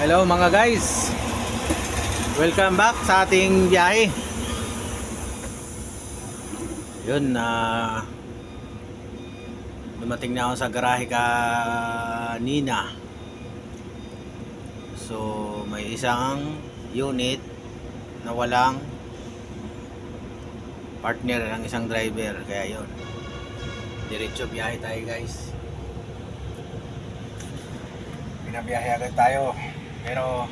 Hello mga guys, welcome back sa ating biyahe. Yun, dumating na ako sa garahe kanina. So may isang unit na walang partner ng isang driver. Kaya yun, diretso biyahe tayo guys. Binabiyahe agad tayo. Pero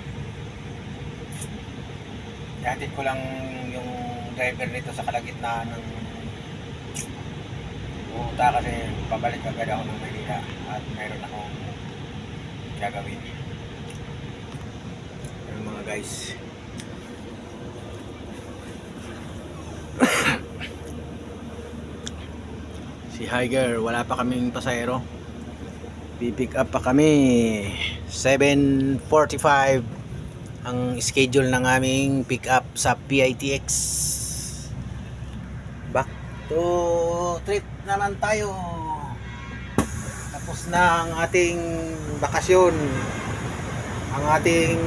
ihatid ko lang yung driver nito sa kalagitnaan ng Buhuta kasi pabalik agad ako ng Maynila at mayroon akong gagawin. Ayun mga guys. Si Higer, wala pa kaming pasahero. Pipick up pa kami 7:45 ang schedule ng aming pick up sa PITX. Back to trip naman tayo. Tapos na ang ating bakasyon, ang ating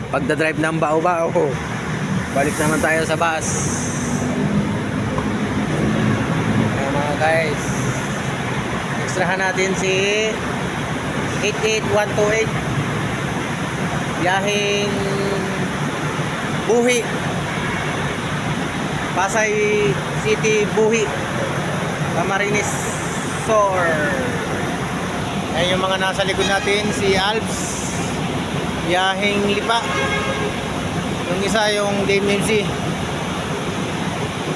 pagdadrive ng bao-bao. Balik naman tayo sa bus. Guys, extrahan natin si 88128 biyaheng Buhi, Pasay City, Buhi, Camarines Sur. Ayan yung mga nasa likod natin, si Alps biyaheng Lipa, yung isa yung Dame MC.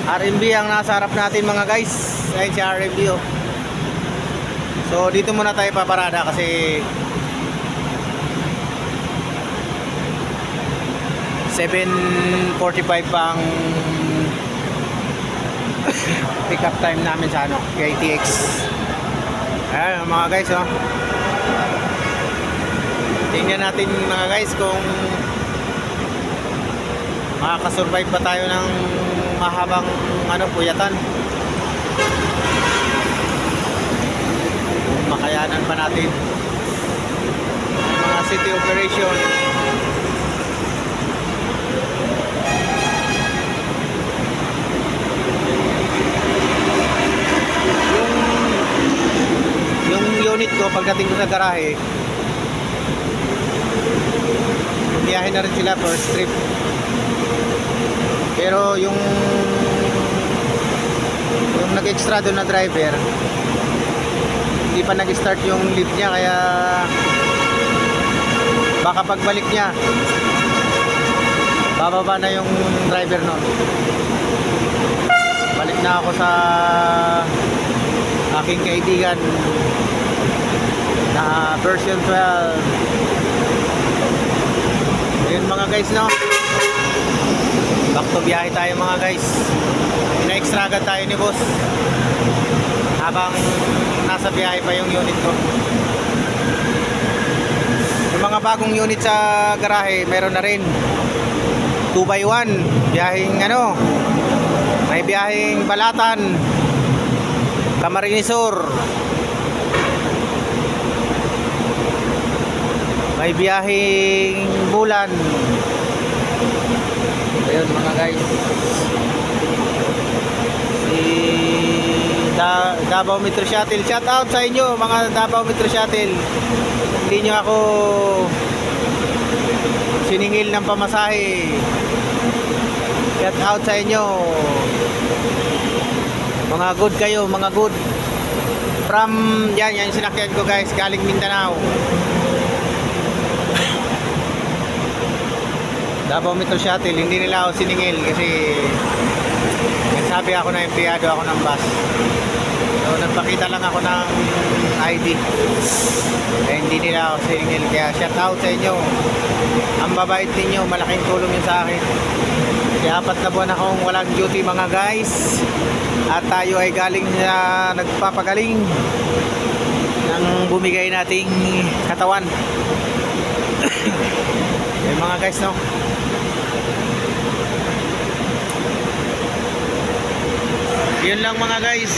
RMB ang nasa harap natin mga guys. Ayun si RMB oh. So dito muna tayo paparada kasi 7:45 pang pick up time namin sa KTX. Ayan mga guys oh. Tingnan natin mga guys kung makakasurvive pa tayo ng mahabang puyatan. Makayanan pa natin mga city operation. Yung unit ko pagdating ko sa garahe, biyahe na rin sila first trip. Pero yung nag-extra doon na driver, hindi pa nag-start yung lift niya, kaya baka pagbalik niya bababa na yung driver nun. Balik na ako sa aking kaibigan na version 12. Ayun mga guys no, back to biyahe tayo mga guys. Na-extra agad tayo ni boss habang nasa biyahe pa yung unit ko. Yung mga bagong unit sa garahe meron na rin 2x1 biyaheng may biyaheng Balatan, Camarines Sur, may biyaheng Bulan. Ayun mga guys, Davao Metro Shuttle. Shout out sa inyo mga Davao Metro Shuttle. Hindi nyo ako siningil ng pamasahe. Shout out sa inyo. Mga good kayo, mga good. From yan yung sinakyan ko guys, galing Mindanao. Davao Metro Shuttle, hindi nila ako siningil kasi nagsabi ako na empleyado ako ng bus. So nagpakita lang ako ng ID. Eh, hindi nila ako siningil. Kaya shout out sa inyo. Ang babait ninyo, malaking tulong yun sa akin. Kaya 4 na buwan akong walang duty mga guys. At tayo ay galing na nagpapagaling ng bumigay nating katawan. Yung mga guys no, yun lang mga guys.